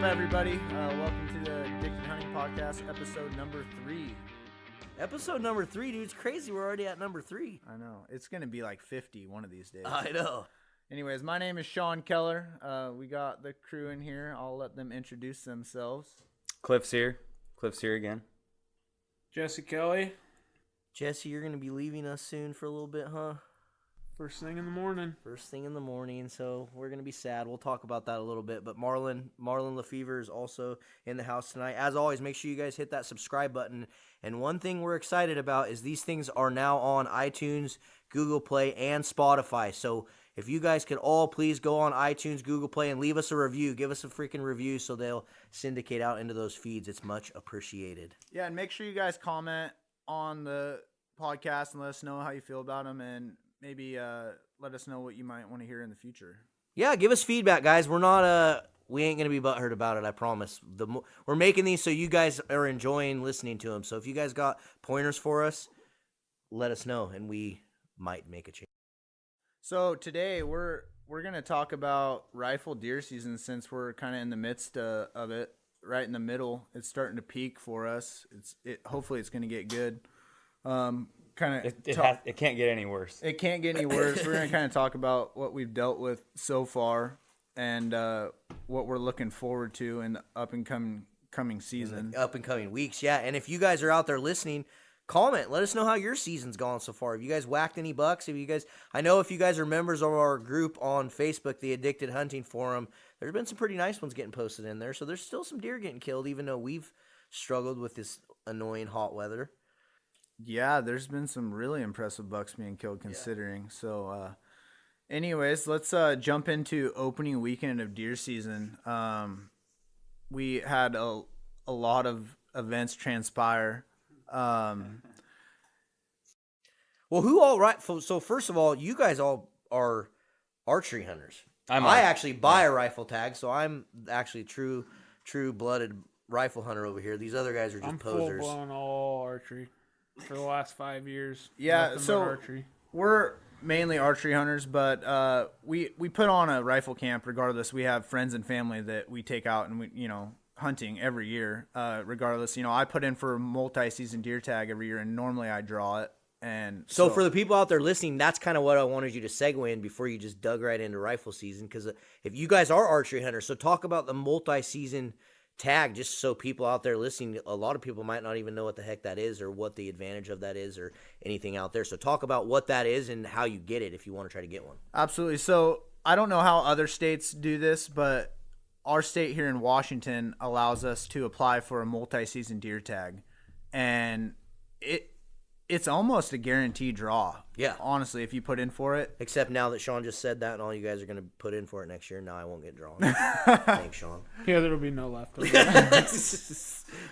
Welcome, everybody. Welcome to the Addicted Hunting Podcast, episode number 3. Episode number 3, dude. It's crazy. We're already at number 3. I know. It's going to be like 50 one of these days. I know. Anyways, my name is Sean Keller. We got the crew in here. I'll let them introduce themselves. Cliff's here. Cliff's here again. Jesse Kelly, Jesse, you're going to be leaving us soon for a little bit, huh? first thing in the morning. First thing in the morning, so we're going to be sad. We'll talk about that a little bit. But Marlon Lefevre is also in the house tonight. As always, make sure you guys hit that subscribe button. And one thing we're excited about is these things are now on iTunes, Google Play, and Spotify. So if you guys could all please go on iTunes, Google Play, and leave us a review. Give us a freaking review so they'll syndicate out into those feeds. It's much appreciated. Yeah, and make sure you guys comment on the podcast and let us know how you feel about them, and maybe let us know what you might want to hear in the future. Yeah, give us feedback, guys. We're not we ain't gonna be butthurt about it. I promise. We're making these so you guys are enjoying listening to them. So if you guys got pointers for us, let us know, and we might make a change. So today we're gonna talk about rifle deer season, since we're kind of in the midst of it, right in the middle. It's starting to peak for us. Hopefully it's gonna get good. It can't get any worse. It can't get any worse. We're going to kind of talk about what we've dealt with so far and what we're looking forward to in the coming season. Up and coming weeks, yeah. And if you guys are out there listening, comment. Let us know how your season's gone so far. Have you guys whacked any bucks? I know if you guys are members of our group on Facebook, the Addicted Hunting Forum, there's been some pretty nice ones getting posted in there. So there's still some deer getting killed, even though we've struggled with this annoying hot weather. Yeah, there's been some really impressive bucks being killed considering. Yeah. So, anyways, let's jump into opening weekend of deer season. We had a lot of events transpire. Well, so first of all, you guys all are archery hunters. I actually buy a rifle tag, so I'm actually true-blooded rifle hunter over here. These other guys are just posers. I'm full-blown all archery. For the last 5 years. Yeah, so we're mainly archery hunters, but we put on a rifle camp regardless. We have friends and family that we take out and we hunting every year. Regardless, I put in for a multi-season deer tag every year, and normally I draw it. And so for the people out there listening, that's kind of what I wanted you to segue in before you just dug right into rifle season, because if you guys are archery hunters, so talk about the multi-season tag, just so people out there listening, a lot of people might not even know what the heck that is or what the advantage of that is or anything out there. So talk about what that is and how you get it if you want to try to get one. Absolutely. So I don't know how other states do this, but our state here in Washington allows us to apply for a multi-season deer tag, and it's almost a guaranteed draw. Yeah. Honestly, if you put in for it. Except now that Sean just said that and all you guys are going to put in for it next year, now I won't get drawn. Thanks, Sean. Yeah, there will be no left.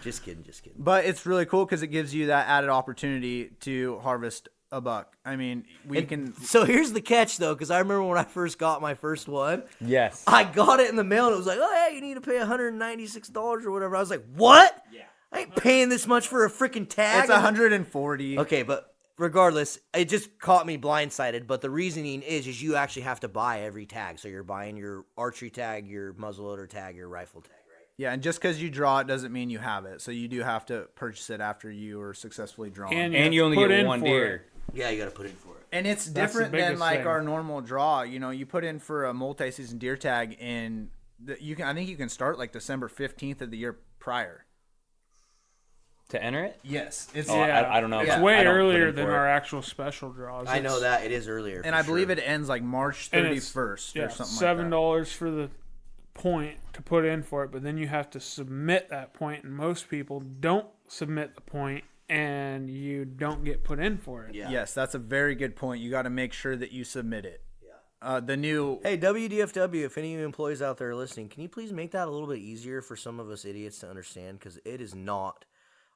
Just kidding. But it's really cool because it gives you that added opportunity to harvest a buck. I mean, So here's the catch, though, because I remember when I first got my first one. Yes. I got it in the mail, and it was like, oh, yeah, you need to pay $196 or whatever. I was like, what? Yeah. I ain't paying this much for a freaking tag. It's $140. Okay, but regardless, it just caught me blindsided. But the reasoning is you actually have to buy every tag. So you're buying your archery tag, your muzzleloader tag, your rifle tag, right? Yeah, and just because you draw it doesn't mean you have it. So you do have to purchase it after you are successfully drawn. And you only get one deer. Yeah, you got to put in for it. And it's different than like our normal draw. You put in for a multi-season deer tag, and I think you can start like December 15th of the year prior. To enter it? Yes. I don't know. It's way earlier than our actual special draws. I know that. It is earlier. And I believe it ends like March 31st or something like that. $7 for the point to put in for it, but then you have to submit that point, and most people don't submit the point, and you don't get put in for it. Yeah. Yes, that's a very good point. You got to make sure that you submit it. Yeah. Hey, WDFW, if any of you employees out there are listening, can you please make that a little bit easier for some of us idiots to understand? Because it is not.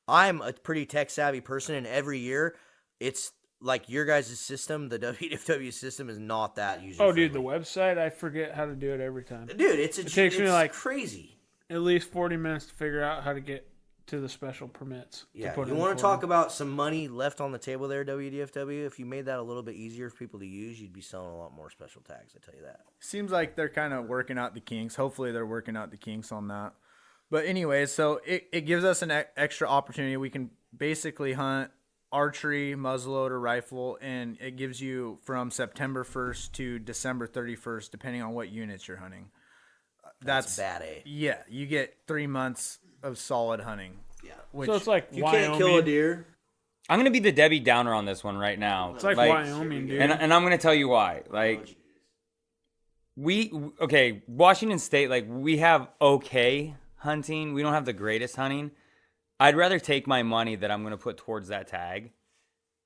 I'm a pretty tech-savvy person, and every year, it's like your guys' system, the WDFW system, is not that user-friendly. Oh, dude, the website, I forget how to do it every time. Dude, it takes me like crazy. At least 40 minutes to figure out how to get to the special permits. Yeah, you want to talk about some money left on the table there, WDFW? If you made that a little bit easier for people to use, you'd be selling a lot more special tags, I tell you that. Seems like they're kind of working out the kinks. Hopefully they're working out the kinks on that. But anyway, so it gives us an extra opportunity. We can basically hunt archery, muzzleloader, rifle, and it gives you from September 1st to December 31st, depending on what units you're hunting. That's bad, eh? Yeah, you get 3 months of solid hunting. Yeah. Which, So it's like You Wyoming. can't kill a deer. I'm gonna be the Debbie Downer on this one right now. It's like Wyoming, dude. and I'm gonna tell you why. Like, Washington State, like, we have okay hunting. We don't have the greatest hunting. I'd rather take my money that I'm gonna put towards that tag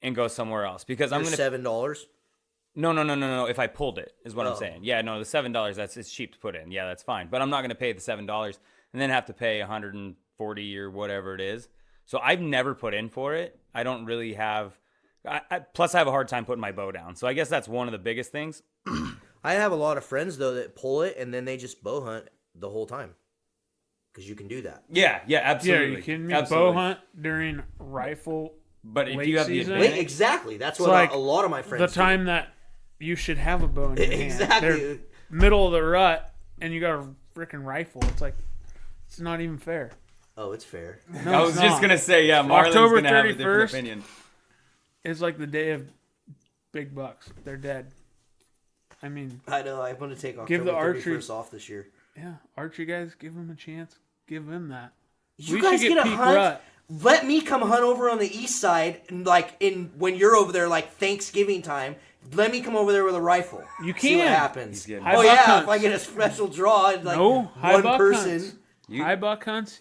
and go somewhere else because I'm gonna $7. No. If I pulled it, is what I'm saying. Yeah, no, the $7 it's cheap to put in. Yeah, that's fine. But I'm not gonna pay the $7 and then have to pay $140 or whatever it is. So I've never put in for it. I don't really have. Plus, I have a hard time putting my bow down. So I guess that's one of the biggest things. I have a lot of friends though that pull it and then they just bow hunt the whole time because you can do that. Yeah, absolutely. Yeah, you kidding me? Absolutely. Bow hunt during rifle. But if late you have the season? advantage, Exactly. That's It's what like a lot of my friends. The time that you should have a bow in your hand. Exactly. They're middle of the rut, and you got a freaking rifle. It's like it's not even fair. Oh, it's fair. No, I was it's just not. gonna say, yeah, Marlon's October gonna have a different 31st. opinion. It's like the day of big bucks. They're dead. I mean, I know. I want to take Give October the archery- 31st off this year. yeah, archery guys, give them a chance. Give them that. You We guys should get get a peak hunt. rut. Let me come hunt over on the east side, and when you're over there, like Thanksgiving time. Let me come over there with a rifle. You See what can. happens. getting- High Oh buck yeah, hunts. if I get a special draw, it's like No, high one buck person. hunts. You- High buck hunts.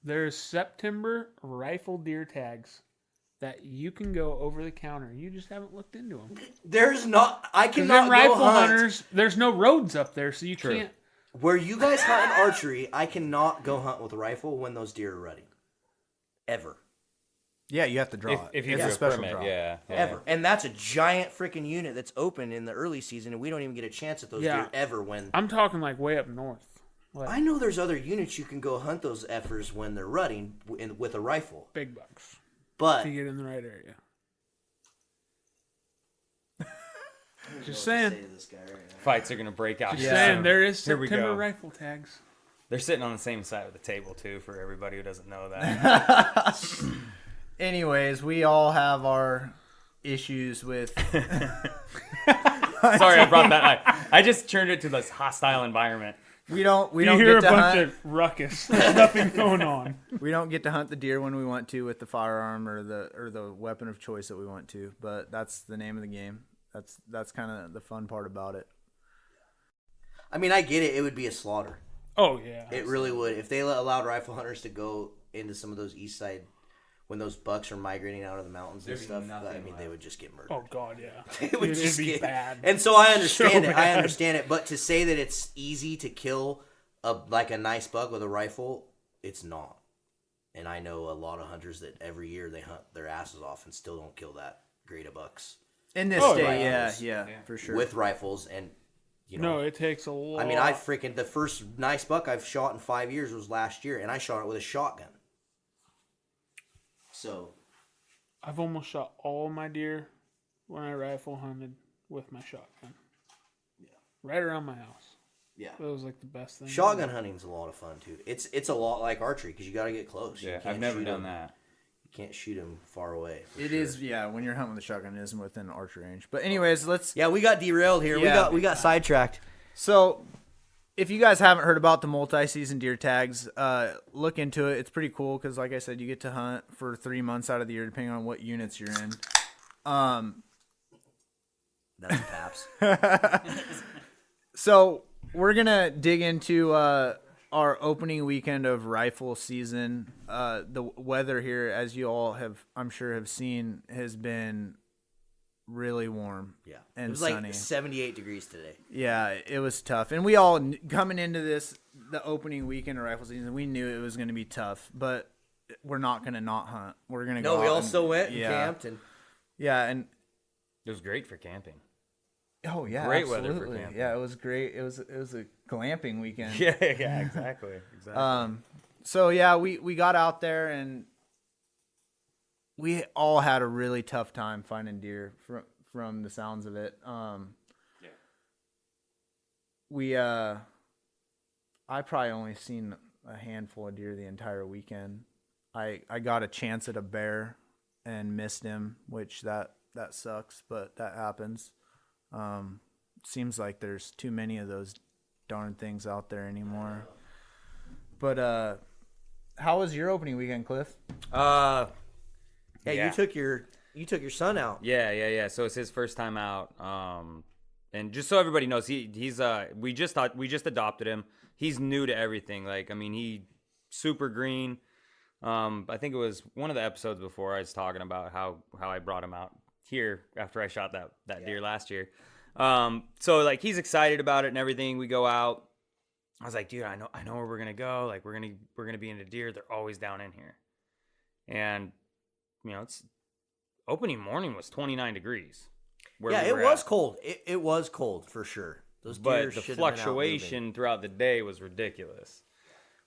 There's September rifle deer tags that you can go over the counter. You just haven't looked into them. There's not. I Because cannot them go rifle hunt hunters, there's no roads up there, so you True. can't. where you guys hunt in archery. I cannot go hunt with a rifle when those deer are running. Ever. yeah, you have to draw If it. you It's do a a special permit, draw. yeah. Ever. And that's a giant freaking unit that's open in the early season, and we don't even get a chance at those Yeah. deer ever when. I'm talking like way up north. Like I know there's other units you can go hunt those effers when they're rutting with a rifle, big bucks. but If you get in the right area. Just saying. Fights are gonna break out. Just soon. saying, there is Here we September go. rifle tags. They're sitting on the same side of the table too. For everybody who doesn't know that. Anyways, we all have our issues with. Sorry, I brought that. I just turned it to this hostile environment. We don't You hear a get to bunch hunt. of ruckus. There's nothing going on. We don't get to hunt the deer when we want to with the firearm or the weapon of choice that we want to. But that's the name of the game. That's kind of the fun part about it. I mean, I get it. It would be a slaughter. Oh yeah. It really would. If they allowed rifle hunters to go into some of those east side, when those bucks are migrating out of the mountains and There's stuff, nothing I mean, left. they would just get murdered. Oh god, yeah. It would It'd just be get bad. And so I understand So it. I bad. understand it. But to say that it's easy to kill a nice buck with a rifle, it's not. And I know a lot of hunters that every year they hunt their asses off and still don't kill that great of bucks In this Oh, state, right. yeah, for sure. with rifles. And you know, No, it takes a lot. I mean, the first nice buck I've shot in 5 years was last year, and I shot it with a shotgun. So I've almost shot all my deer when I rifle hunted with my shotgun. Yeah. Right around my house. yeah, That was like the best thing. shotgun hunting's a lot of fun too. It's a lot like archery because you got to get close. You Yeah, can't I've never shoot done 'em- that. You can't shoot them far away. for It sure. is, yeah. When you're hunting with a shotgun, it isn't within archery range. But anyways, let's. Yeah, we got derailed here. Yeah. We got sidetracked. So, if you guys haven't heard about the multi-season deer tags, look into it. It's pretty cool because, like I said, you get to hunt for 3 months out of the year, depending on what units you're in. That's Paps. So we're gonna dig into our opening weekend of rifle season. The weather here, as you all have, I'm sure, have seen, has been really warm. Yeah, And it was sunny. like 78 degrees today. Yeah, it was tough, and we all coming into this, the opening weekend of rifle season, we knew it was going to be tough, but we're not going to not hunt. We're going to go. No, we out all and- still went and yeah, camped and. Yeah, and It was great for camping. oh yeah, Great weather for absolutely. camping. Yeah, it was great. It was a glamping weekend. Yeah, exactly. So yeah, we got out there and we all had a really tough time finding deer from the sounds of it. I probably only seen a handful of deer the entire weekend. I got a chance at a bear and missed him, which that sucks, but that happens. Seems like there's too many of those darn things out there anymore. But how was your opening weekend, Cliff? Yeah, you took your son out. Yeah. So it's his first time out. And just so everybody knows, he's we just adopted him. He's new to everything. Like, I mean, he super green. I think it was one of the episodes before I was talking about how I brought him out here after I shot that deer last year. So like he's excited about it and everything. We go out. I was like, dude, I know where we're gonna go. Like we're gonna be into deer. They're always down in here. And it's opening morning was 29 degrees. Yeah, it was cold. It was cold for sure. Those deer but the should have been out fluctuation moving. throughout the day was ridiculous.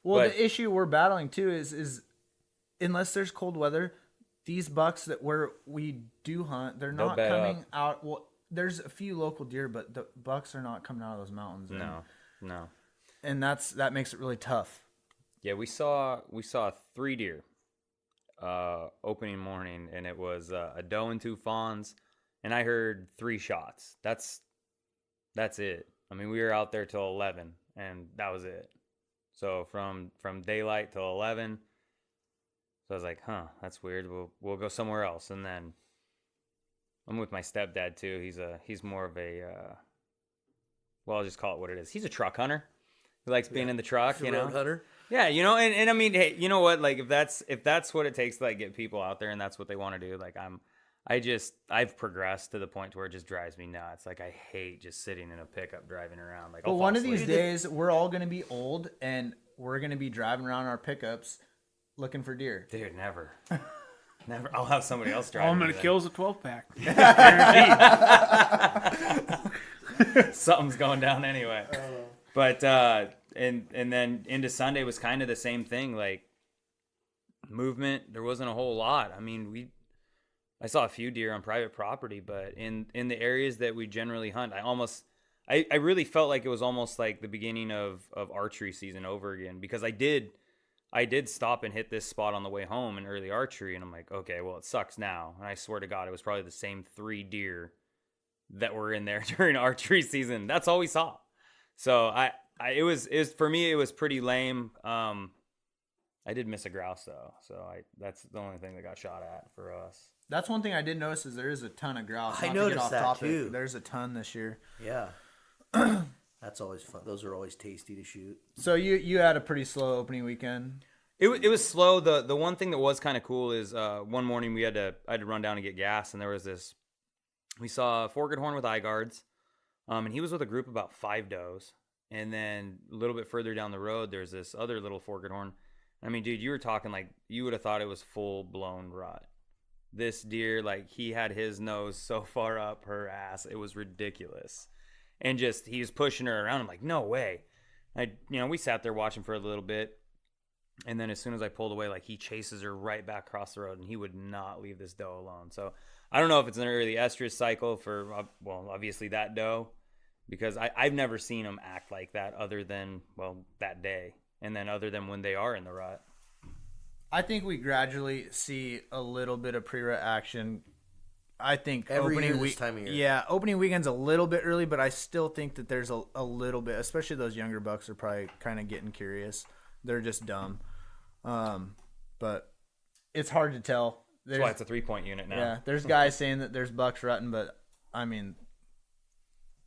Well, the issue we're battling too is unless there's cold weather, these bucks that we do hunt, they're not coming out. Well, there's a few local deer, but the bucks are not coming out of those mountains. No. And that makes it really tough. Yeah, we saw 3 deer opening morning, and it was a doe and 2 fawns, and I heard 3 shots. That's it. I mean, we were out there till 11, and that was it. So from daylight till 11. So I was like, that's weird. We'll go somewhere else. And then I'm with my stepdad too. He's more of a I'll just call it what it is. He's a truck hunter. He likes being in the truck, He's a road hunter. Yeah, and I mean, hey, you know what? Like if that's what it takes to like get people out there and that's what they want to do, like I've progressed to the point where it just drives me nuts. Like I hate just sitting in a pickup driving around. Like, well, one of these days we're all gonna be old and we're gonna be driving around our pickups looking for deer. Dude, never. I'll have somebody else drive. All I'm gonna kill is a 12-pack. Something's going down anyway. But and then into Sunday was kind of the same thing. Like movement, there wasn't a whole lot. I mean, I saw a few deer on private property, but in the areas that we generally hunt, I really felt like it was almost like the beginning of archery season over again, because I did stop and hit this spot on the way home in early archery, and I'm like, okay, well, it sucks now. And I swear to God, it was probably the same 3 deer that were in there during archery season. That's all we saw. So it was for me, it was pretty lame. I did miss a grouse though, so that's the only thing that got shot at for us. That's one thing I did notice is there is a ton of grouse. I noticed that too. There's a ton this year. Yeah. That's always fun. Those are always tasty to shoot. So you had a pretty slow opening weekend. It was slow. The one thing that was kind of cool is one morning I had to run down and get gas, and there was this. We saw a forked horn with eye guards, and he was with a group of about 5 does. And then a little bit further down the road, there's this other little forked horn. I mean, dude, you were talking like you would have thought it was full blown rut. This deer, like he had his nose so far up her ass, it was ridiculous. And just he was pushing her around. I'm like, no way. We sat there watching for a little bit, and then as soon as I pulled away, like he chases her right back across the road, and he would not leave this doe alone. So I don't know if it's an early estrus cycle for obviously that doe, because I've never seen them act like that other than that day, and then other than when they are in the rut. I think we gradually see a little bit of pre-rut action. I think Every opening year this time of year. Yeah, opening weekend's a little bit early, but I still think that there's a little bit, especially those younger bucks are probably kind of getting curious. They're just dumb. But it's hard to tell. That's why it's a 3-point unit now. Yeah, there's guys saying that there's bucks rutting, but I mean,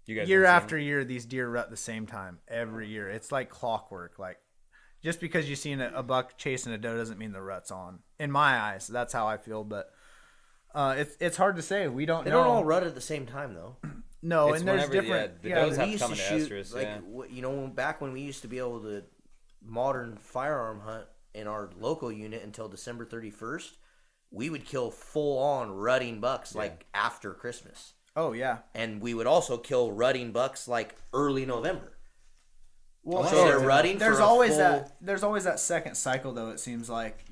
you guys year after year, these deer rut the same time every year. It's like clockwork. Like just because you've seen a buck chasing a doe doesn't mean the rut's on. In my eyes, that's how I feel. But it's hard to say. We don't know. They don't all rut at the same time though. No, It's and there's whenever, different. the does have to come into shoot, estrus. like, back when we used to be able to modern firearm hunt in our local unit until December 31st, we would kill full-on rutting bucks like after Christmas. Oh yeah, and we would also kill rutting bucks like early November. Well, so they're rutting. There's always that second cycle though. It seems like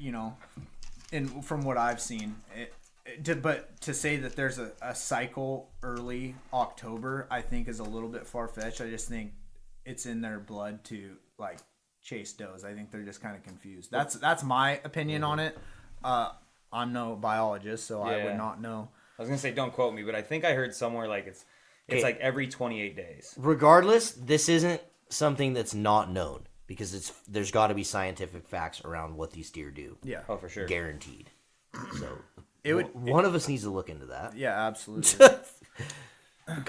from what I've seen. But to say that there's a cycle early October, I think is a little bit far-fetched. I just think it's in their blood to like chase does. I think they're just kind of confused. That's my opinion on it. I'm no biologist, so I would not know. I was gonna say don't quote me, but I think I heard somewhere like it's like every 28 days. Regardless, this isn't something that's not known because there's got to be scientific facts around what these deer do. Yeah. Oh, for sure. Guaranteed. So One of us needs to look into that. Yeah, absolutely.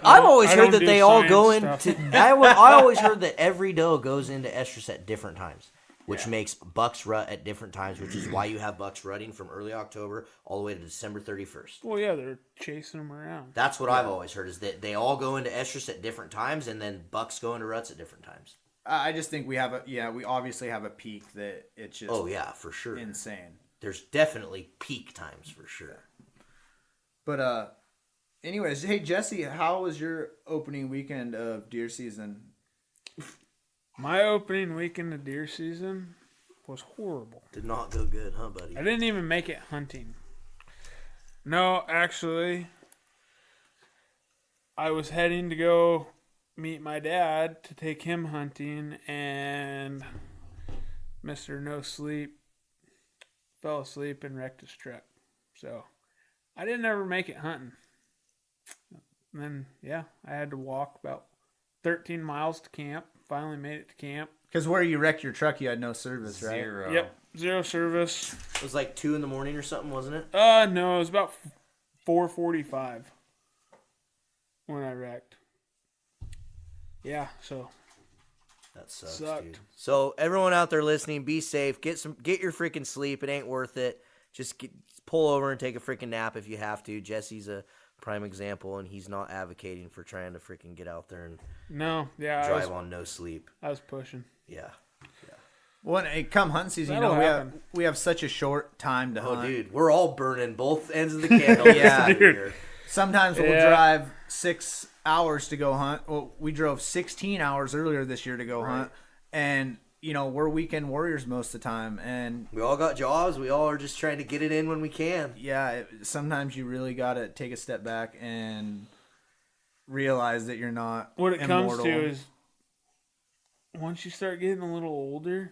I've always I heard don't that do they all go science into. I always heard that every doe goes into estrus at different times, which makes bucks rut at different times, which is why you have bucks rutting from early October all the way to December 31st. Well, yeah, they're chasing them around. That's what I've always heard is that they all go into estrus at different times, and then bucks go into ruts at different times. I just think we obviously have a peak that it's just For sure, insane. There's definitely peak times for sure. But anyways, hey Jesse, how was your opening weekend of deer season? My opening weekend of deer season was horrible. Did not go good, huh, buddy? I didn't even make it hunting. No, actually, I was heading to go meet my dad to take him hunting, and Mr. No Sleep fell asleep and wrecked his truck. So I didn't ever make it hunting. And then, I had to walk about 13 miles to camp. Finally made it to camp. Because where you wrecked your truck, you had no service, right? Zero. Yep, zero service. It was like 2 a.m. or something, wasn't it? No, it was about 4:45 when I wrecked. Yeah, so That sucks, sucked. dude. So everyone out there listening, be safe. Get your freaking sleep. It ain't worth it. Just pull over and take a freaking nap if you have to. Jesse's a prime example, and he's not advocating for trying to freaking get out there and drive on no sleep. I was pushing. Yeah. When it come hunting season, That'll happen. we have such a short time to hunt. Oh, dude, we're all burning both ends of the candle. Yeah, dude. Sometimes we'll drive 6 hours to go hunt. Well, we drove 16 hours earlier this year to go hunt, and we're weekend warriors most of the time, and We all got jobs. We all are just trying to get it in when we can. sometimes you really got to take a step back and realize that you're not What it immortal. comes to is once you start getting a little older,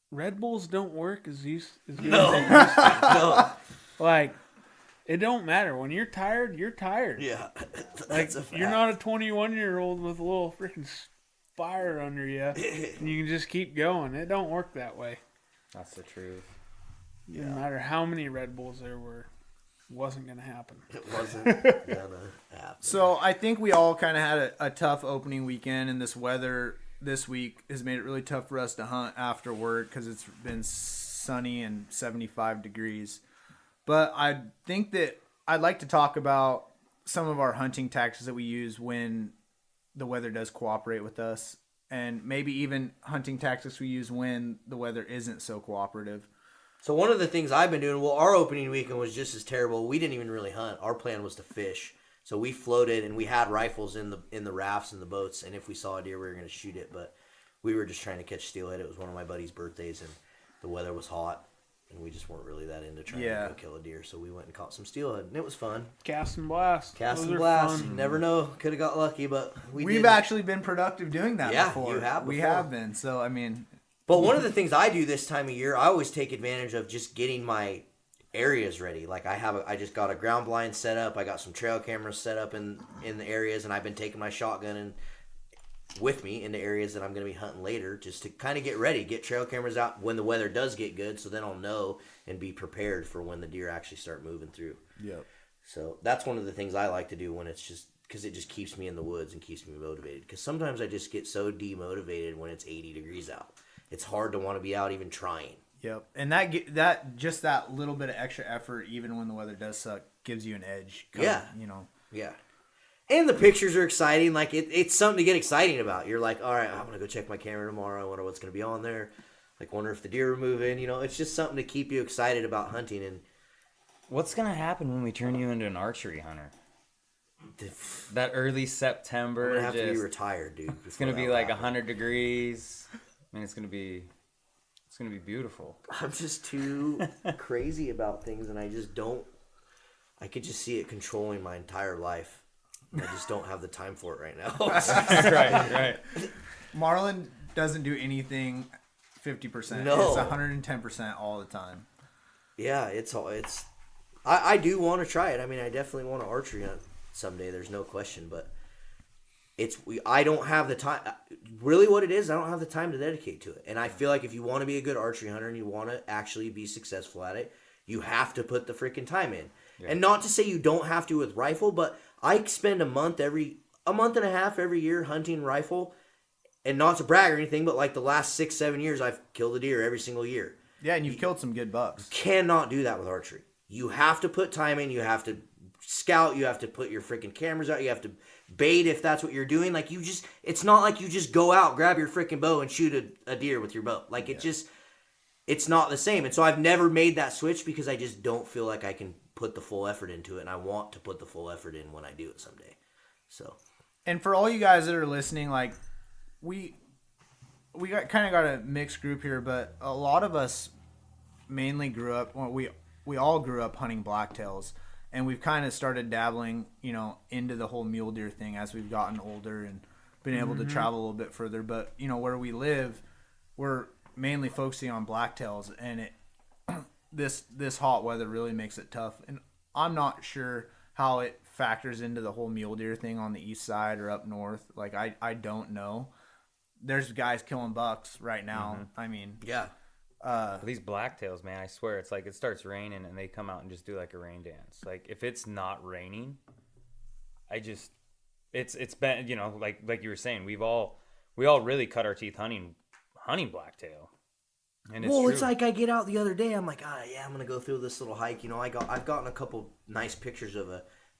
Red Bulls don't work as good as they used to. No. Like, it don't matter. When you're tired, you're tired. Yeah. Like, That's a fact. you're not a 21-year-old with a little freaking fire under you, and you can just keep going. It don't work that way. That's the truth. No matter how many Red Bulls there were, it wasn't going to happen. It wasn't gonna happen. So I think we all kind of had a tough opening weekend, and this weather this week has made it really tough for us to hunt after work because it's been sunny and 75 degrees. But I think that I'd like to talk about some of our hunting tactics that we use when the weather does cooperate with us, and maybe even hunting tactics we use when the weather isn't so cooperative. So one of the things I've been doing, our opening weekend was just as terrible. We didn't even really hunt. Our plan was to fish. So we floated, and we had rifles in the rafts and the boats, and if we saw a deer, we were going to shoot it. But we were just trying to catch steelhead. It was one of my buddy's birthdays, and the weather was hot, and we just weren't really that into trying to go kill a deer. So we went and caught some steelhead, and it was fun. Cast and blast. Cast Those and are blast. fun. You never know. Could have got lucky, but We've didn't. actually been productive doing that before. You have We before. have been. So, I mean... But one of the things I do this time of year, I always take advantage of just getting my areas ready. Like I just got a ground blind set up. I got some trail cameras set up in the areas, and I've been taking my shotgun and with me in the areas that I'm going to be hunting later, just to kind of get ready, get trail cameras out when the weather does get good, so then I'll know and be prepared for when the deer actually start moving through. Yep. So that's one of the things I like to do when it's just because it just keeps me in the woods and keeps me motivated. Because sometimes I just get so demotivated when it's 80 degrees out. It's hard to want to be out even trying. Yep, and that little bit of extra effort, even when the weather does suck, gives you an edge. Yeah. Yeah. And the pictures are exciting. Like it's something to get exciting about. You're like, all right, I'm gonna go check my camera tomorrow. I wonder what's gonna be on there. Like, wonder if the deer are moving. It's just something to keep you excited about hunting. And What's gonna happen when we turn you into an archery hunter? That early September. I'm gonna have to be retired, dude. It's gonna be like 100 degrees. I mean, it's gonna be beautiful. I'm just too crazy about things, and I just don't. I could just see it controlling my entire life. I just don't have the time for it right now. Right. Marlon doesn't do anything 50%. No. It's 110% all the time. Yeah, I do want to try it. I mean, I definitely want to archery hunt someday. There's no question, but I don't have the time. Really, what it is, I don't have the time to dedicate to it. And I feel like if you want to be a good archery hunter and you want to actually be successful at it, you have to put the freaking time in. Yeah. And not to say you don't have to with rifle, but I spend a month and a half every year hunting rifle. And not to brag or anything, but like the last 6-7 years, I've killed a deer every single year. Yeah, and you've killed some good bucks. You cannot do that with archery. You have to put time in. You have to scout. You have to put your freaking cameras out. You have to bait if that's what you're doing. Like it's not like you just go out, grab your freaking bow and shoot a deer with your bow. Like it's not the same. And so I've never made that switch because I just don't feel like I can put the full effort into it. And I want to put the full effort in when I do it someday. So. And for all you guys that are listening, like we kind of got a mixed group here, but a lot of us mainly grew up. Well, we all grew up hunting blacktails. And we've kind of started dabbling, into the whole mule deer thing as we've gotten older and been able to travel a little bit further. But, where we live, we're mainly focusing on blacktails. And this hot weather really makes it tough. And I'm not sure how it factors into the whole mule deer thing on the east side or up north. Like, I don't know. There's guys killing bucks right now. I mean, yeah. These blacktails, man, I swear, it's like it starts raining and they come out and just do like a rain dance. Like if it's not raining, it's been, like you were saying, we all really cut our teeth hunting blacktail. And it's like I get out the other day, I'm like, I'm gonna go through this little hike. I've gotten a couple nice pictures of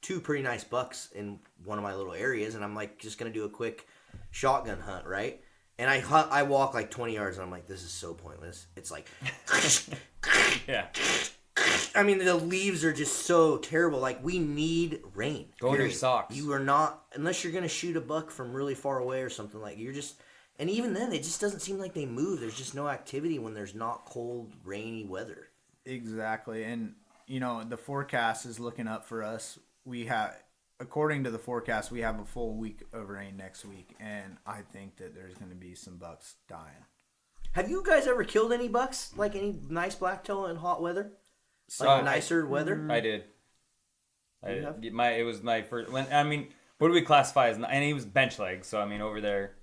two pretty nice bucks in one of my little areas, and I'm like just gonna do a quick shotgun hunt, right? And I walk like 20 yards, and I'm like, this is so pointless. It's like, yeah. I mean, the leaves are just so terrible. Like, we need rain. Go in your socks. You are not, unless you're going to shoot a buck from really far away or something like, and even then, it just doesn't seem like they move. There's just no activity when there's not cold, rainy weather. Exactly. And, the forecast is looking up for us. According to the forecast, we have a full week of rain next week, and I think that there's going to be some bucks dying. Have you guys ever killed any bucks, like any nice blacktail in hot weather? Like nicer weather? I did. It was my first. What do we classify as? And he was bench legs, so I mean over there.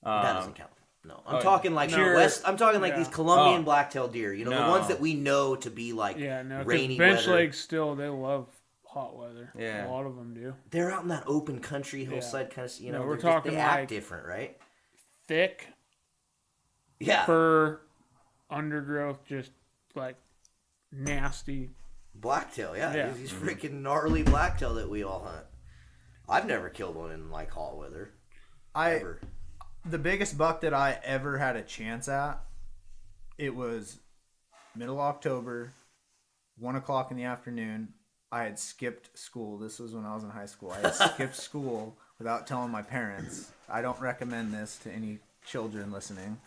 That doesn't count. No, I'm talking like West. I'm talking like these Colombian blacktail deer. The ones that we know to be like rainy bench weather. legs still they love hot weather. Yeah, a lot of them do. They're out in that open country hillside kind of. We're talking they act different, right? Thick. Yeah. Fur, undergrowth, just like nasty. Blacktail, yeah. These freaking gnarly blacktail that we all hunt. I've never killed one in like hot weather. Ever. The biggest buck that I ever had a chance at, it was middle October, 1:00 in the afternoon. I had skipped school. This was when I was in high school. I had skipped school without telling my parents. I don't recommend this to any children listening.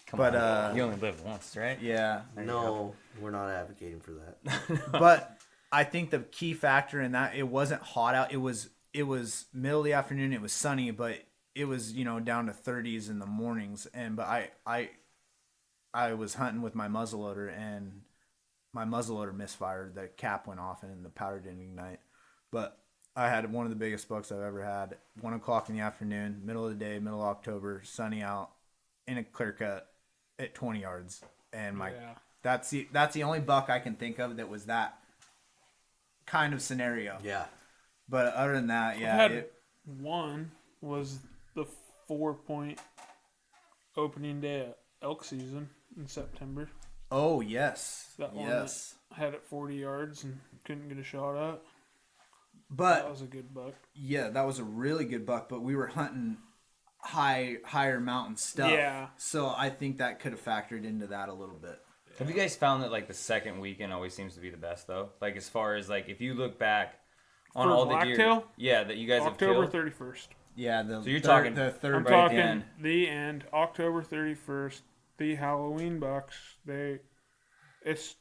Come on, you only live once, right? Yeah. No, we're not advocating for that. But I think the key factor in that, it wasn't hot out. It was middle of the afternoon. It was sunny, but it was down to 30s in the mornings. But I was hunting with my muzzleloader, and my muzzleloader misfired. The cap went off, and the powder didn't ignite. But I had one of the biggest bucks I've ever had. 1:00 in the afternoon, middle of the day, middle of October, sunny out, in a clear cut at 20 yards. And that's the only buck I can think of that was that kind of scenario. Yeah. But other than that, One was the 4-point opening day of elk season in September. Oh, yes. That one that had it 40 yards and couldn't get a shot at. But that was a good buck. Yeah, that was a really good buck, but we were hunting higher mountain stuff. Yeah. So I think that could have factored into that a little bit. Have you guys found that like the second weekend always seems to be the best though? Like as far as like if you look back on all the deer, that you guys have killed. October 31st. Yeah, so you're talking the third. I'm talking the end. October 31st. The Halloween bucks. It's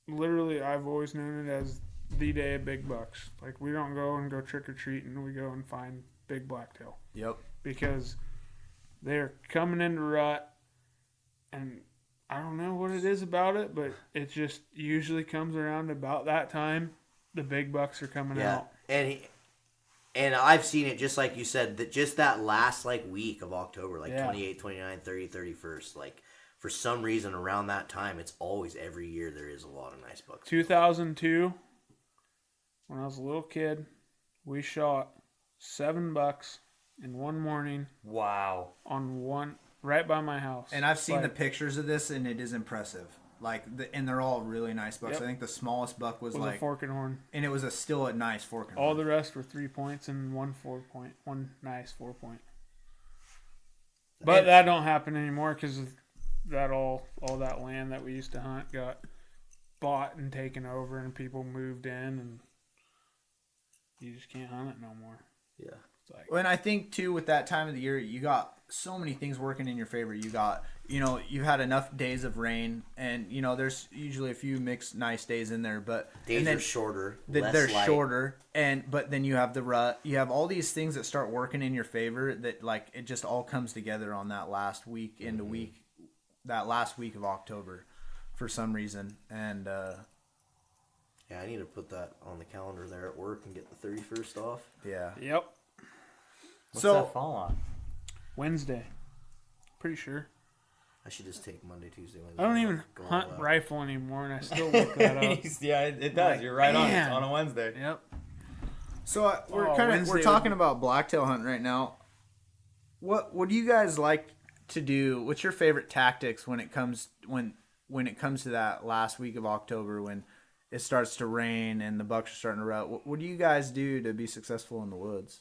literally, I've always known it as the day of big bucks. Like we don't go trick or treating. We go and find big blacktail. Yep. Because they're coming into rut. And I don't know what it is about it, but it just usually comes around about that time. The big bucks are coming out. And I've seen it just like you said, that just that last like week of October, like 28, 29, 30, 31st, like for some reason around that time, it's always every year there is a lot of nice bucks. 2002, when I was a little kid, we shot $7 in one morning Wow. on one right by my house. And I've seen the pictures of this, and it is impressive. And they're all really nice bucks. Yep. I think the smallest buck was a fork and horn, and it was still a nice fork and all horn. the rest were 3 points and one nice 4 point. But that don't happen anymore because that all that land that we used to hunt got bought and taken over, and people moved in, and you just can't hunt it no more. Yeah. And I think too, with that time of the year, you got so many things working in your favor. You got, you've had enough days of rain, and there's usually a few mixed nice days in there, but days are shorter. They're shorter, but then you have the rut. You have all these things that start working in your favor. That it just all comes together on that last week into week, that last week of October, for some reason, and. Yeah, I need to put that on the calendar there at work and get the 31st off. Yeah. Yep. What's that fall on? Wednesday. Pretty sure. I should just take Monday, Tuesday, Wednesday. I don't even hunt rifle anymore, and I still look that up. Yeah, it does. You're right on. It's on a Wednesday. Yep. So we're talking about blacktail hunting right now. What do you guys like to do? What's your favorite tactics when it comes to that last week of October when it starts to rain and the bucks are starting to rut? What do you guys do to be successful in the woods?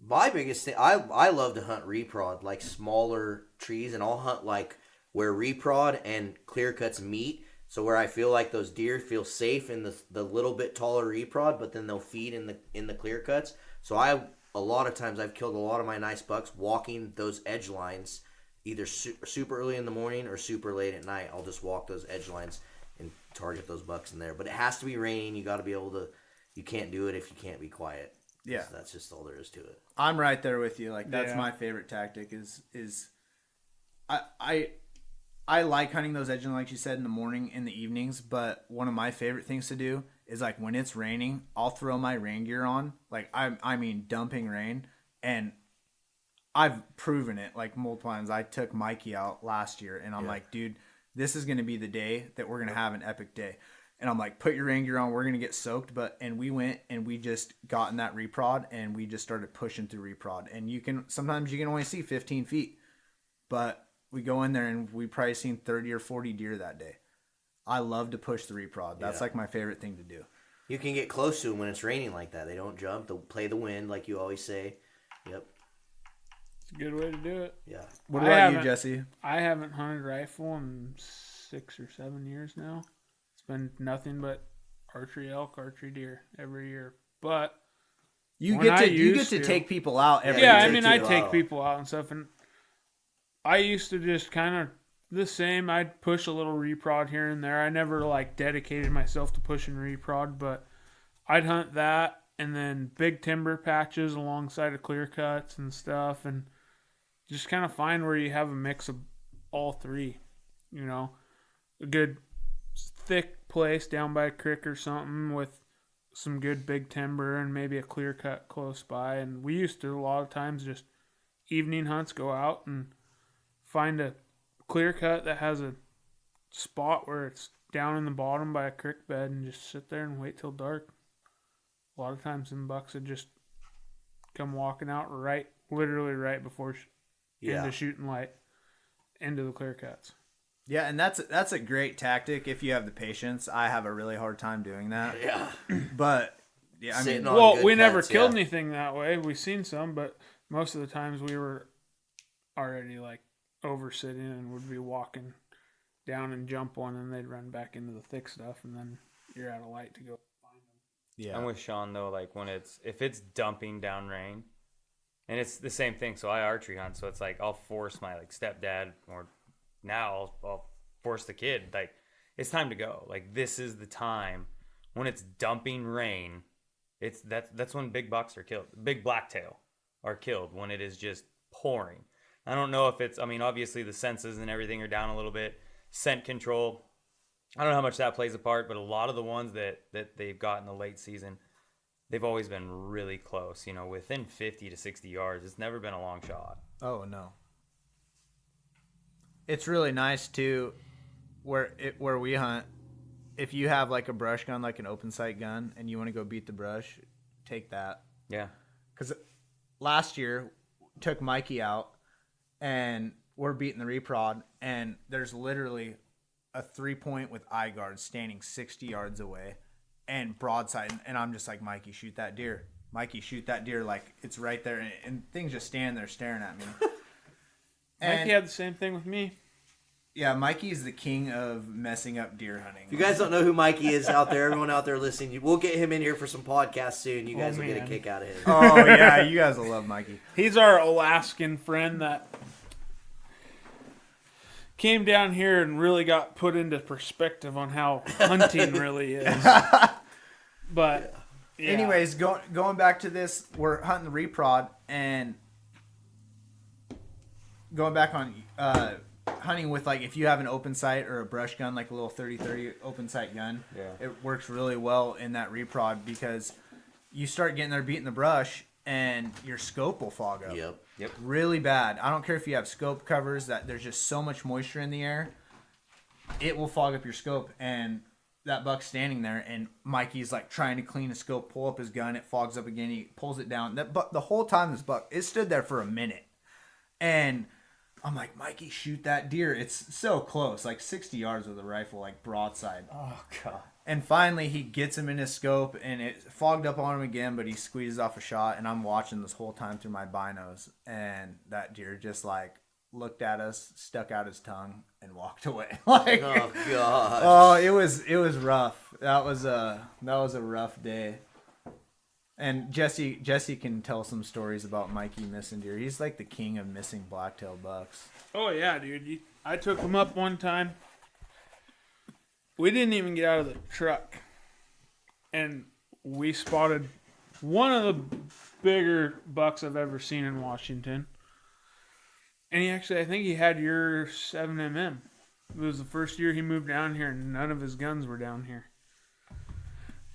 My biggest thing, I love to hunt reprod, like smaller trees, and I'll hunt like where reprod and clear cuts meet. So where I feel like those deer feel safe in the little bit taller reprod, but then they'll feed in the clear cuts. So a lot of times I've killed a lot of my nice bucks walking those edge lines, either super early in the morning or super late at night. I'll just walk those edge lines and target those bucks in there. But it has to be raining. You got to be able to. You can't do it if you can't be quiet. Yeah, that's just all there is to it. I'm right there with you. That's my favorite tactic. I like hunting those edges, like you said, in the morning, in the evenings. But one of my favorite things to do is when it's raining, I'll throw my rain gear on. I mean, dumping rain, and I've proven it multiple times. I took Mikey out last year, and I'm like, dude, this is going to be the day that we're going to have an epic day. And I'm like, put your rain gear on. We're going to get soaked. And we went and we just got in that reprod and we just started pushing through reprod. And sometimes you can only see 15 feet. But we go in there and we probably seen 30 or 40 deer that day. I love to push the reprod. That's my favorite thing to do. You can get close to them when it's raining like that. They don't jump. They'll play the wind like you always say. Yep. It's a good way to do it. Yeah. What about you, Jesse? I haven't hunted rifle in 6 or 7 years now. It's been nothing but archery elk, archery deer every year. But you get to take people out every year. Yeah, I mean, I take people out and stuff. And I used to just kind of the same. I'd push a little reprod here and there. I never dedicated myself to pushing reprod, but I'd hunt that and then big timber patches alongside of clear cuts and stuff, and just kind of find where you have a mix of all three. A good thick place down by a creek or something with some good big timber and maybe a clear cut close by. And we used to a lot of times just evening hunts, go out and find a clear cut that has a spot where it's down in the bottom by a creek bed and just sit there and wait till dark. A lot of times them bucks would just come walking out literally right before into shooting light into the clear cuts. Yeah, and that's a great tactic if you have the patience. I have a really hard time doing that. Yeah. But yeah, I mean, we never killed anything that way. We've seen some, but most of the times we were already over sitting and would be walking down and jump one, and they'd run back into the thick stuff, and then you're out of light to go find them. Yeah. I'm with Sean though. If it's dumping down rain, and it's the same thing. So I archery hunt, so it's I'll force my stepdad, or now I'll force the kid. It's time to go. This is the time when it's dumping rain. That's when big bucks are killed. Big blacktail are killed when it is just pouring. I don't know if it's, I mean, obviously the senses and everything are down a little bit. Scent control, I don't know how much that plays a part, but a lot of the ones that they've got in the late season, they've always been really close, you know, within 50 to 60 yards. It's never been a long shot. Oh, no. It's really nice, too, where we hunt. If you have, like, a brush gun, like an open sight gun, and you want to go beat the brush, take that. Yeah. Because last year, took Mikey out, and we're beating the reprod, and there's literally a 3-point with eye guard standing 60 yards away and broadside, and I'm just like, Mikey, shoot that deer. Mikey, shoot that deer. Like, it's right there, and things just stand there staring at me. Mikey had the same thing with me. Yeah, Mikey's the king of messing up deer hunting. If you guys don't know who Mikey is out there, everyone out there listening, we'll get him in here for some podcasts soon. You guys will get a kick out of him. Oh, yeah, you guys will love Mikey. He's our Alaskan friend that came down here and really got put into perspective on how hunting really is. But yeah. Anyways, going back to this, we're hunting the reprod and going back on hunting with, like, if you have an open sight or a brush gun, like a little 30-30 open sight gun, Yeah. it works really well in that reprod because you start getting there beating the brush and your scope will fog up. Yep. Really bad. I don't care if you have scope covers, that there's just so much moisture in the air, it will fog up your scope. And that buck's standing there, and Mikey's like trying to clean the scope, pull up his gun, it fogs up again, he pulls it down. But the whole time this buck, it stood there for a minute, and I'm like, Mikey, shoot that deer. It's so close, like 60 yards with a rifle, like broadside. Oh, God. And finally, he gets him in his scope, and it fogged up on him again, but he squeezes off a shot, and I'm watching this whole time through my binos, and that deer just, like, looked at us, stuck out his tongue, and walked away. Like, Oh, God. oh, it was rough. That was a rough day. And Jesse can tell some stories about Mikey missing deer. He's like the king of missing blacktail bucks. Oh, yeah, dude. I took him up one time. We didn't even get out of the truck. And we spotted one of the bigger bucks I've ever seen in Washington. And I think he had your 7mm. It was the first year he moved down here, and none of his guns were down here.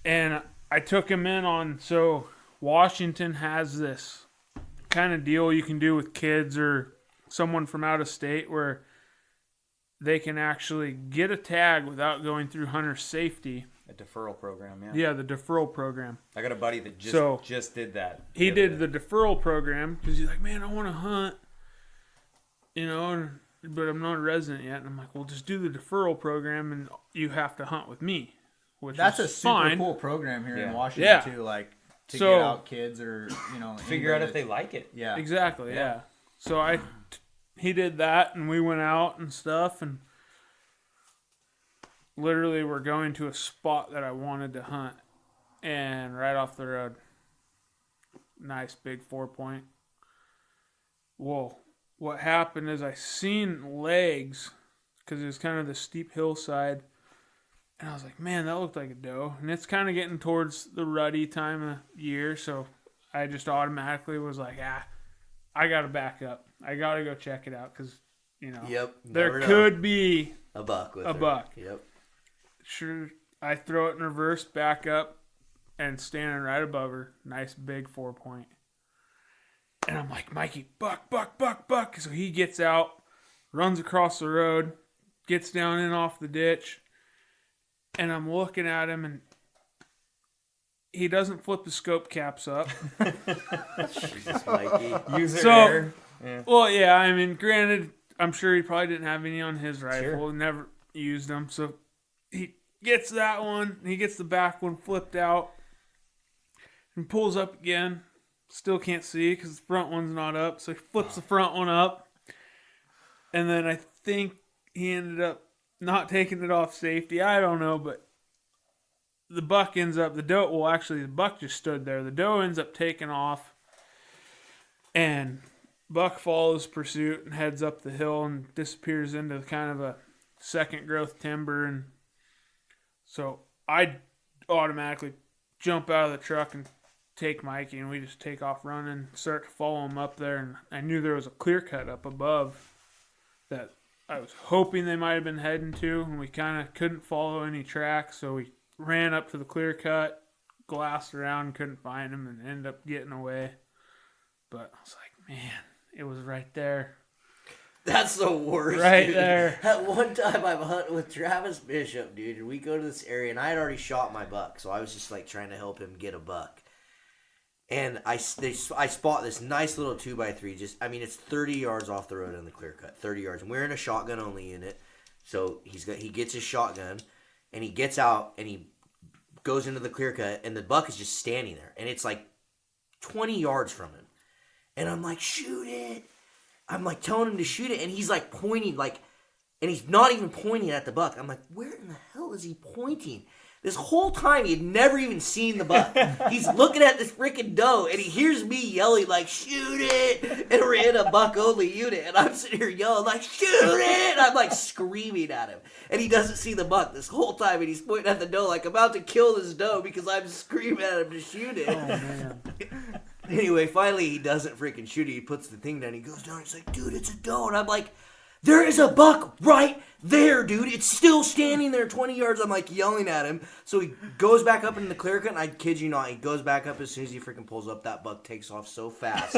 And I took him in on, so Washington has this kind of deal you can do with kids or someone from out of state where they can actually get a tag without going through hunter safety. A deferral program, yeah. Yeah, the deferral program. I got a buddy that just did that. He did the deferral program because he's like, man, I want to hunt, but I'm not a resident yet. And I'm like, well, just do the deferral program and you have to hunt with me. Which That's is a super fine. cool program here in Yeah. Washington too, like to So- get out kids or Figure out anybody if they like it. yeah. Exactly, Yeah. yeah. So he did that, and we went out and stuff, and literally we're going to a spot that I wanted to hunt, and right off the road, nice big 4-point. Well, what happened is I seen legs, because it was kind of the steep hillside, and I was like, man, that looked like a doe. And it's kind of getting towards the ruddy time of year, so I just automatically was like, I got to back up. I got to go check it out because, Yep. there never know. could be a buck with a her. buck. Yep. Sure. I throw it in reverse, back up, and standing right above her. Nice big 4-point. And I'm like, Mikey, buck, buck, buck, buck. So he gets out, runs across the road, gets down in off the ditch. And I'm looking at him, and he doesn't flip the scope caps up. Jesus, Mikey. User So- error. Well, yeah, I mean, granted, I'm sure he probably didn't have any on his rifle. Sure. Never used them. So he gets that one. He gets the back one flipped out and pulls up again. Still can't see because the front one's not up. So he flips the front one up. And then I think he ended up not taking it off safety. I don't know, but the buck ends up, the buck just stood there. The doe ends up taking off. And buck follows pursuit and heads up the hill and disappears into kind of a second growth timber. And so I automatically jump out of the truck and take Mikey, and we just take off running, start to follow him up there, and I knew there was a clear cut up above that I was hoping they might have been heading to, and we kind of couldn't follow any tracks, so we ran up to the clear cut, glassed around, couldn't find him, and ended up getting away. But I was like, man, it was right there. That's the worst. Right dude. there. At one time, I'm hunting with Travis Bishop, dude, and we go to this area, and I had already shot my buck, so I was just like trying to help him get a buck. And I spot this nice little 2x3. It's 30 yards off the road in the clear cut, 30 yards. And we're in a shotgun only unit, so he gets his shotgun, and he gets out and he goes into the clear cut, and the buck is just standing there, and it's like 20 yards from him. And I'm like, shoot it. I'm like telling him to shoot it, and he's like pointing, like, and he's not even pointing at the buck. I'm like, where in the hell is he pointing? This whole time, he had never even seen the buck. He's looking at this freaking doe, and he hears me yelling, like, shoot it! And we're in a buck-only unit, and I'm sitting here yelling, like, shoot it! And I'm, like, screaming at him. And he doesn't see the buck this whole time, and he's pointing at the doe, like, about to kill this doe because I'm screaming at him to shoot it. Oh, man. Anyway, finally, he doesn't freaking shoot it. He puts the thing down, he goes down, he's like, dude, it's a doe. And I'm like, there is a buck right there, dude. It's still standing there 20 yards. I'm like yelling at him. So he goes back up into the clear cut, and I kid you not, he goes back up as soon as he freaking pulls up. That buck takes off so fast.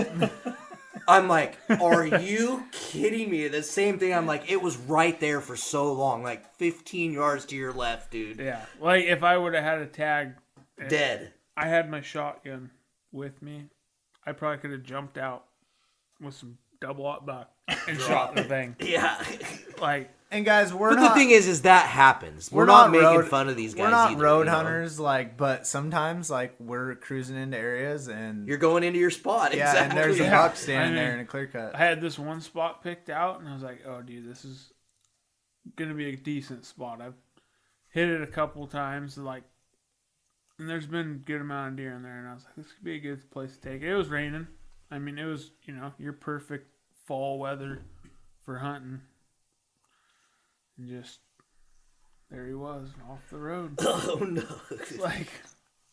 I'm like, are you kidding me? The same thing, I'm like, it was right there for so long. Like 15 yards to your left, dude. Yeah. Like, if I would have had a tag. Dead. I had my shotgun with me. I probably could have jumped out with some double-aught buck and shot the thing. Yeah. Like, And guys, But the thing is that happens. We're not making fun of these guys. We're not either, road you know? hunters, like, but sometimes, like, we're cruising into areas and You're going into your spot. yeah, Exactly. and there's a Yeah. buck standing there in a clear cut. I had this one spot picked out, and I was like, oh, dude, this is going to be a decent spot. I've hit it a couple times, like, and there's been a good amount of deer in there, and I was like, this could be a good place to take it. It was raining. I mean, it was, your perfect fall weather for hunting. And just, there he was, off the road. Oh, no. Like,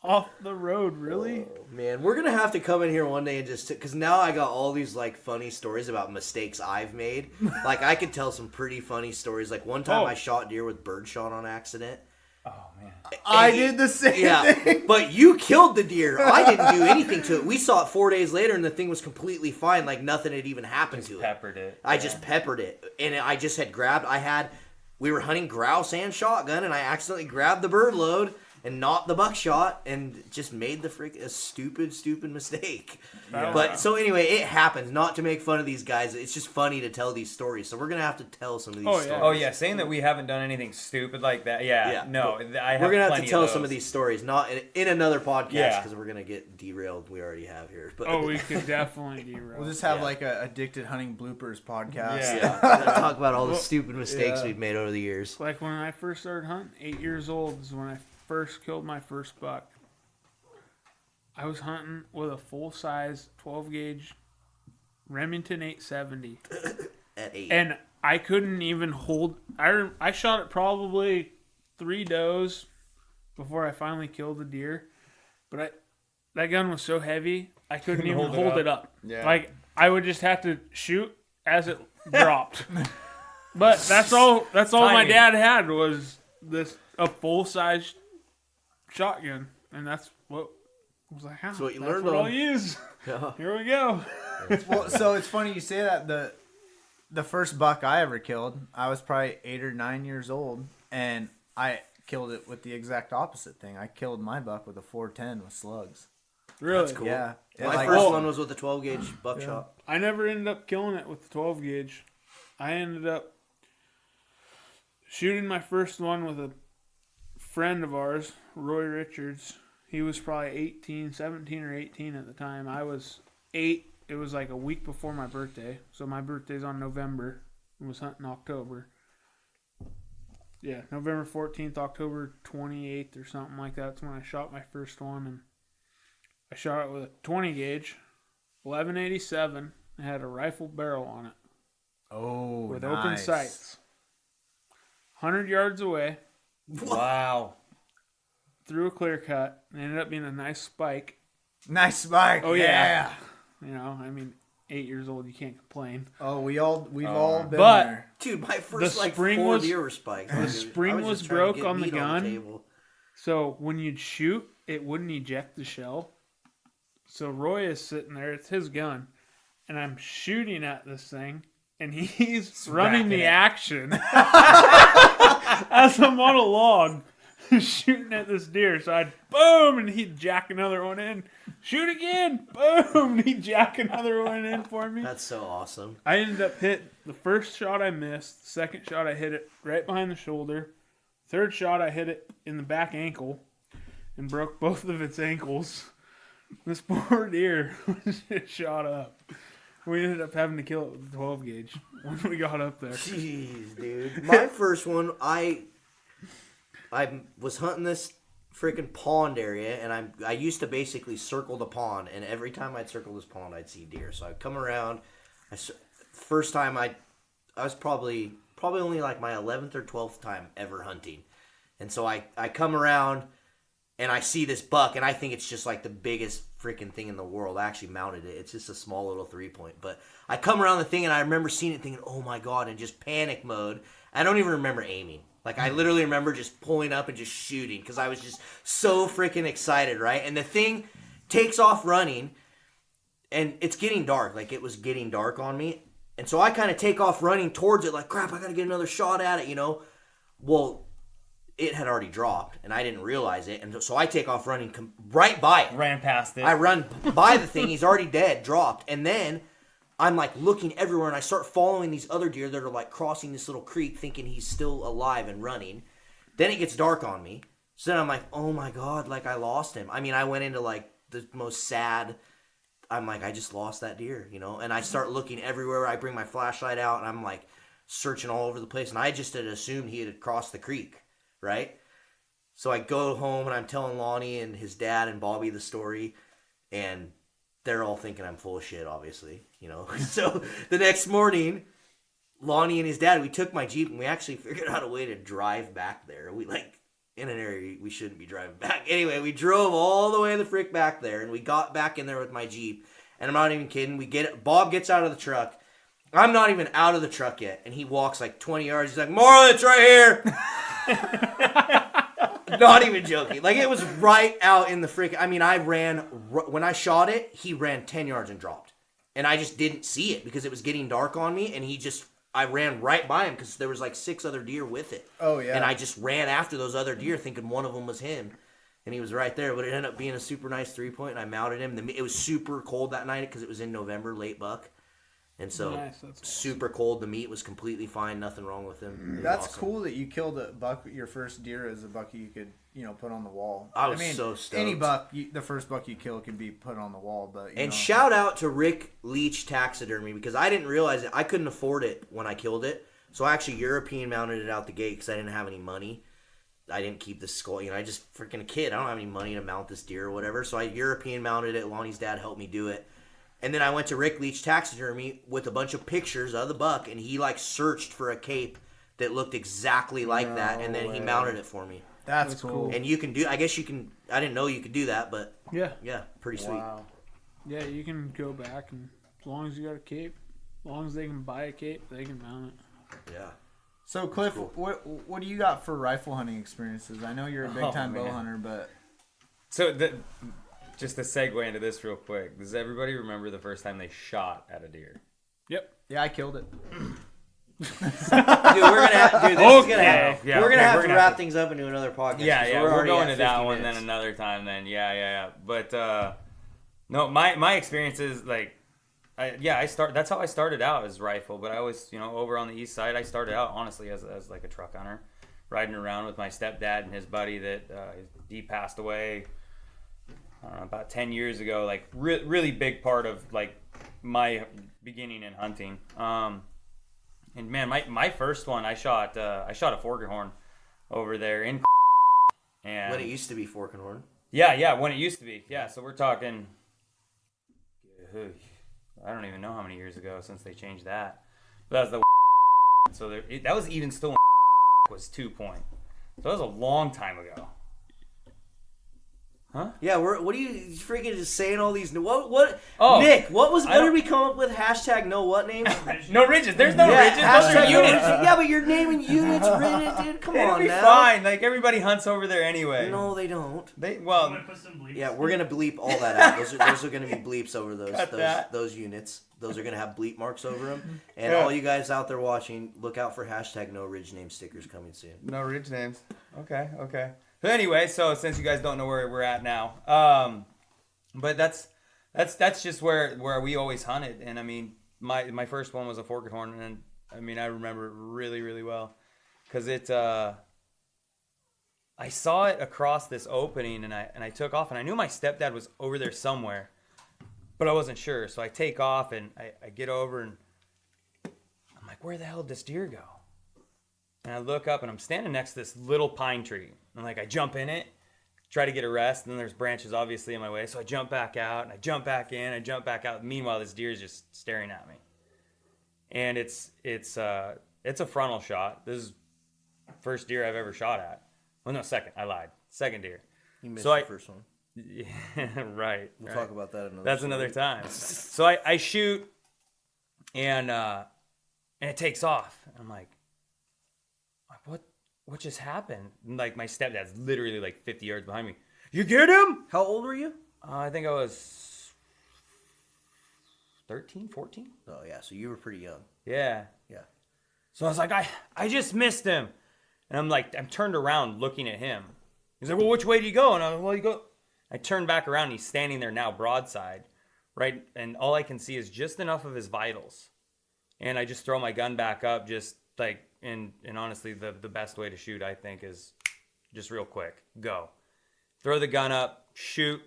off the road, really? Oh, man, we're going to have to come in here one day and just, because now I got all these, like, funny stories about mistakes I've made. Like, I could tell some pretty funny stories. Like, one time I shot deer with birdshot on accident. Oh, man. I did the same thing. But you killed the deer. I didn't do anything to it. We saw it 4 days later, and the thing was completely fine. Like, nothing had even happened to it. Peppered it. I just peppered it. And I just had grabbed, we were hunting grouse and shotgun, and I accidentally grabbed the bird load and not the buckshot, and just made a stupid mistake. Yeah. But so anyway, it happens. Not to make fun of these guys, it's just funny to tell these stories. So we're gonna have to tell some of these stories. Oh yeah, saying that we haven't done anything stupid like that. Yeah. No, I have. We're gonna have to plenty tell of some of these stories, not in another podcast, Yeah. because we're gonna get derailed. We already have here. But Oh, we could definitely derail. We'll just have like a addicted hunting bloopers podcast. Yeah. We're gonna talk about all the stupid mistakes we've made over the years. Like when I first started hunting, 8 years old is when I first killed my first buck. I was hunting with a full-size 12-gauge Remington 870. At 8. And I couldn't even hold... I shot at probably 3 does before I finally killed the deer. But that gun was so heavy, I couldn't even hold it up. Yeah. Like, I would just have to shoot as it dropped. But that's all my Timing. dad had was a full-size shotgun. And that's what... I was like, That's what you that's learned what on. I'll use. Yeah. Here we go. Well, so it's funny you say that. The first buck I ever killed, I was probably 8 or 9 years old, and I killed it with the exact opposite thing. I killed my buck with a 410 with slugs. Really? Cool. Yeah. My first one was with a 12-gauge buckshot. I never ended up killing it with the 12 gauge. I ended up shooting my first one with a friend of ours, Roy Richards. He was probably 17 or 18 at the time. I was 8. It was like a week before my birthday. So my birthday's on November. I was hunting October. Yeah, November 14th, October 28th or something like that. That's when I shot my first one. And I shot it with a 20 gauge, 1187. It had a rifle barrel on it. Oh, With nice. open sights. 100 yards away. Wow. Through a clear cut. It ended up being a nice spike. Nice spike. Oh, yeah. You know, I mean, 8 years old, you can't complain. Oh, we've all been But- there. Dude, my first The spring 4 was- deer were spiked. the Dude. spring I was just trying to broke get on the meat gun. table. So when you'd shoot, it wouldn't eject the shell. So Roy is sitting there. It's his gun. And I'm shooting at this thing. And he's running the action as I'm on a log shooting at this deer. So I'd boom, and he'd jack another one in. Shoot again, boom, and he'd jack another one in for me. That's so awesome. I ended up hitting the first shot I missed. The second shot I hit it right behind the shoulder. Third shot I hit it in the back ankle and broke both of its ankles. This poor deer was just shot up. We ended up having to kill it with a 12 gauge when we got up there. Jeez, dude. My first one, I was hunting this freaking pond area, and I used to basically circle the pond, and every time I'd circle this pond, I'd see deer. So I'd come around. First time I was probably only like my 11th or 12th time ever hunting, and so I come around. And I see this buck, and I think it's just like the biggest freaking thing in the world. I actually mounted it. It's just a small little 3-point. But I come around the thing, and I remember seeing it thinking, oh, my God, in just panic mode. I don't even remember aiming. Like, I literally remember just pulling up and just shooting because I was just so freaking excited, right? And the thing takes off running, and it's getting dark. Like, it was getting dark on me. And so I kind of take off running towards it like, crap, I got to get another shot at it, you know? Well, it had already dropped, and I didn't realize it. And so I take off running right by it. Ran past it. I run by the thing. He's already dead, dropped. And then I'm like looking everywhere, and I start following these other deer that are like crossing this little creek thinking he's still alive and running. Then it gets dark on me. So then I'm like, oh my God, like I lost him. I mean, I went into like the most sad, I'm like, I just lost that deer, you know? And I start looking everywhere. I bring my flashlight out, and I'm like searching all over the place. And I just had assumed he had crossed the creek. Right? So I go home and I'm telling Lonnie and his dad and Bobby the story, and they're all thinking I'm full of shit, obviously, you know. So the next morning, Lonnie and his dad, we took my Jeep and we actually figured out a way to drive back there. We like in an area we shouldn't be driving back. Anyway, we drove all the way the frick back there, and we got back in there with my Jeep. And I'm not even kidding. Bob gets out of the truck. I'm not even out of the truck yet, and he walks like 20 yards. He's like, Marlon, it's right here. Not even joking. Like, it was right out in the freaking... I mean, when I shot it, he ran 10 yards and dropped. And I just didn't see it because it was getting dark on me, and I ran right by him because there was like 6 other deer with it. Oh, yeah. And I just ran after those other deer thinking one of them was him. And he was right there, but it ended up being a super nice 3-point, and I mounted him. It was super cold that night because it was in November, late buck. And so, Nice, that's awesome. super cold. The meat was completely fine. Nothing wrong with him. It was That's awesome. cool that you killed a buck. Your first deer as a buck you could, put on the wall. I was so stoked. Any buck, the first buck you kill can be put on the wall. But And shout out to Rick Leach Taxidermy, because I didn't realize it. I couldn't afford it when I killed it. So I actually European mounted it out the gate because I didn't have any money. I didn't keep the skull. I just freaking a kid. I don't have any money to mount this deer or whatever. So I European mounted it. Lonnie's dad helped me do it. And then I went to Rick Leach Taxidermy with a bunch of pictures of the buck, and he like searched for a cape that looked exactly like that, and then he mounted it for me. That's cool. And you can do, I guess you can, I didn't know you could do that, but Yeah. pretty sweet. Yeah, you can go back, and as long as you got a cape, as long as they can buy a cape, they can mount it. Yeah. So, Cliff, what do you got for rifle hunting experiences? I know you're a big-time bow man. hunter, but... So, just to segue into this real quick, does everybody remember the first time they shot at a deer? Yep. Yeah, I killed it. Dude, we're gonna have, dude, this is gonna have, Yeah, we're gonna okay, have we're to gonna wrap have to- things up into another podcast. Yeah, 'cause yeah, we're we're already going at to that 50 one minutes. then another time then. Yeah. But no, my experience is like, that's how I started out as rifle. But I was, over on the east side, I started out honestly as like a truck hunter, riding around with my stepdad and his buddy that he passed away. I don't know, about 10 years ago. Like really big part of like my beginning in hunting. And man, my first one, I shot a Forkahorn over there in. And When it used to be Fork and Horn. yeah, when it used to be. Yeah, so we're talking, I don't even know how many years ago since they changed that. But that was the so that was even still was 2-point. So that was a long time ago. Huh? Yeah, what are you freaking just saying all these? What? Oh, Nick, what did we come up with? Hashtag no what names? No ridges. There's no ridges. Those are hashtag no units. ridges. Yeah, but you're naming units, ridges, dude. Come It'll on be now. fine. Like everybody hunts over there anyway. No, they don't. Well, Yeah, we're gonna bleep all that out. Those are gonna be bleeps over Cut that. those units. Those are gonna have bleep marks over them. And all you guys out there watching, look out for hashtag no ridge name stickers coming soon. no ridge names. Okay. But anyway, so since you guys don't know where we're at now, but that's just where we always hunted. And I mean, my first one was a forked horn, and I mean I remember it really, really well because I saw it across this opening, and I took off, and I knew my stepdad was over there somewhere, but I wasn't sure. So I take off, and I get over, and I'm like, where the hell did this deer go? And I look up, and I'm standing next to this little pine tree. And like, I jump in it, try to get a rest, and then there's branches obviously in my way. So I jump back out, and I jump back in, I jump back out. Meanwhile, this deer is just staring at me. And it's a frontal shot. This is the first deer I've ever shot at. Well, no, second. I lied. Second deer. You missed So the first one. Yeah, right. We'll talk about that another. That's story. another time. So I shoot, and it takes off. And I'm like, what just happened? And like my stepdad's literally like 50 yards behind me. You get him? How old were you? I think I was 13, 14. Oh yeah, so you were pretty young. Yeah. Yeah. So I was like, I just missed him. And I'm turned around looking at him. He's like, well, which way do you go? And I'm like, well, you go. I turn back around, and he's standing there now broadside, right? And all I can see is just enough of his vitals. And I just throw my gun back up, just like, and honestly, the best way to shoot, I think, is just real quick. Go. Throw the gun up, shoot.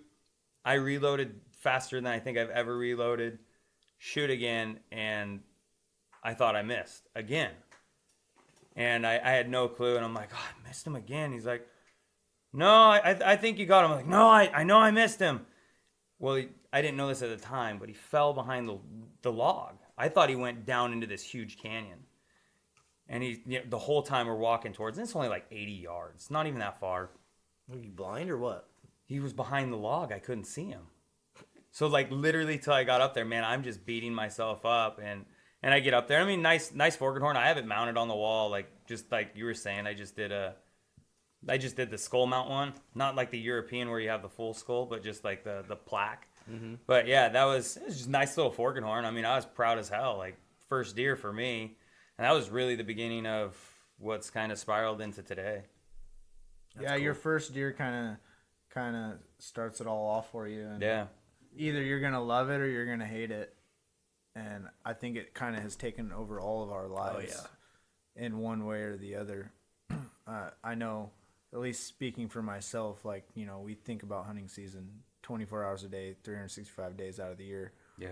I reloaded faster than I think I've ever reloaded. Shoot again, and I thought I missed again. And I had no clue, and I'm like, oh, I missed him again. He's like, no, I think you got him. I'm like, no, I know I missed him. Well, I didn't know this at the time, but he fell behind the log. I thought he went down into this huge canyon. And the whole time we're walking towards, and it's only like 80 yards, not even that far. Were you blind or what? He was behind the log. I couldn't see him. So like literally till I got up there, man, I'm just beating myself up, and I get up there. I mean, nice forked horn. I have it mounted on the wall, like just like you were saying. I just did the skull mount one, not like the European where you have the full skull, but just like the plaque. Mm-hmm. But yeah, it was just a nice little forked horn. I mean, I was proud as hell. Like first deer for me. And that was really the beginning of what's kind of spiraled into today. That's cool. Your first deer kind of starts it all off for you. And yeah. Either you're going to love it or you're going to hate it. And I think it kind of has taken over all of our lives in one way or the other. I know, at least speaking for myself, like, we think about hunting season 24 hours a day, 365 days out of the year. Yeah.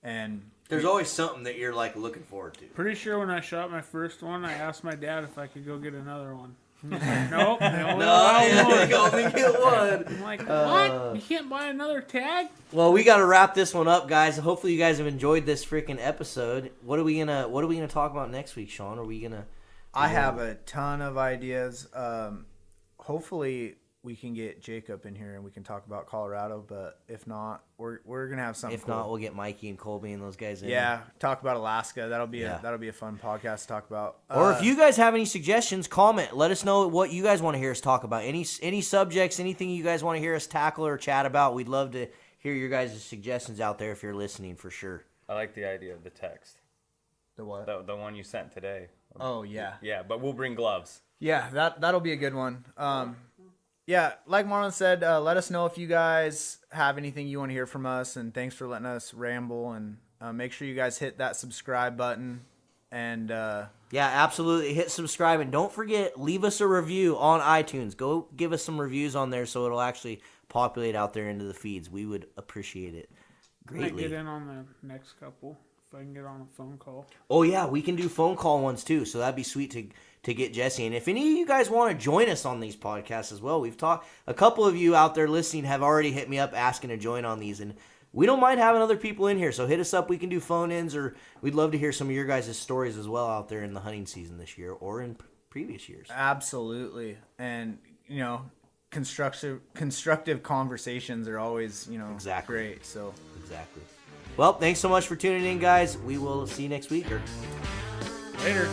And there's always something that you're like looking forward to. Pretty sure when I shot my first one, I asked my dad if I could go get another one. He's like, nope, they only allow one. You only get one. I'm like, what? You can't buy another tag? Well, we got to wrap this one up, guys. Hopefully, you guys have enjoyed this freaking episode. What are we gonna talk about next week, Sean? Are we gonna? I have a ton of ideas. Hopefully, we can get Jacob in here and we can talk about Colorado. But if not, we're gonna have something. If not, we'll get Mikey and Colby and those guys in. Yeah, talk about Alaska. That'll be a fun podcast to talk about. Or if you guys have any suggestions, comment. Let us know what you guys want to hear us talk about. Any subjects, anything you guys want to hear us tackle or chat about. We'd love to hear your guys' suggestions out there if you're listening, for sure. I like the idea of the text. The what? The one you sent today. Oh yeah. Yeah, but we'll bring gloves. Yeah, that'll be a good one. Yeah, like Marlon said, let us know if you guys have anything you want to hear from us, and thanks for letting us ramble. And make sure you guys hit that subscribe button. And yeah, absolutely, hit subscribe, and don't forget, leave us a review on iTunes. Go give us some reviews on there so it'll actually populate out there into the feeds. We would appreciate it greatly. Might get in on the next couple if I can get on a phone call. Oh yeah, we can do phone call ones too, so that'd be sweet to get Jesse. And if any of you guys want to join us on these podcasts as well, we've talked. A couple of you out there listening have already hit me up asking to join on these, and we don't mind having other people in here. So hit us up. We can do phone-ins, or we'd love to hear some of your guys' stories as well out there in the hunting season this year or in previous years. absolutely, and constructive conversations are always, Exactly. great. So Exactly. Well, thanks so much for tuning in, guys. We will see you next week. later.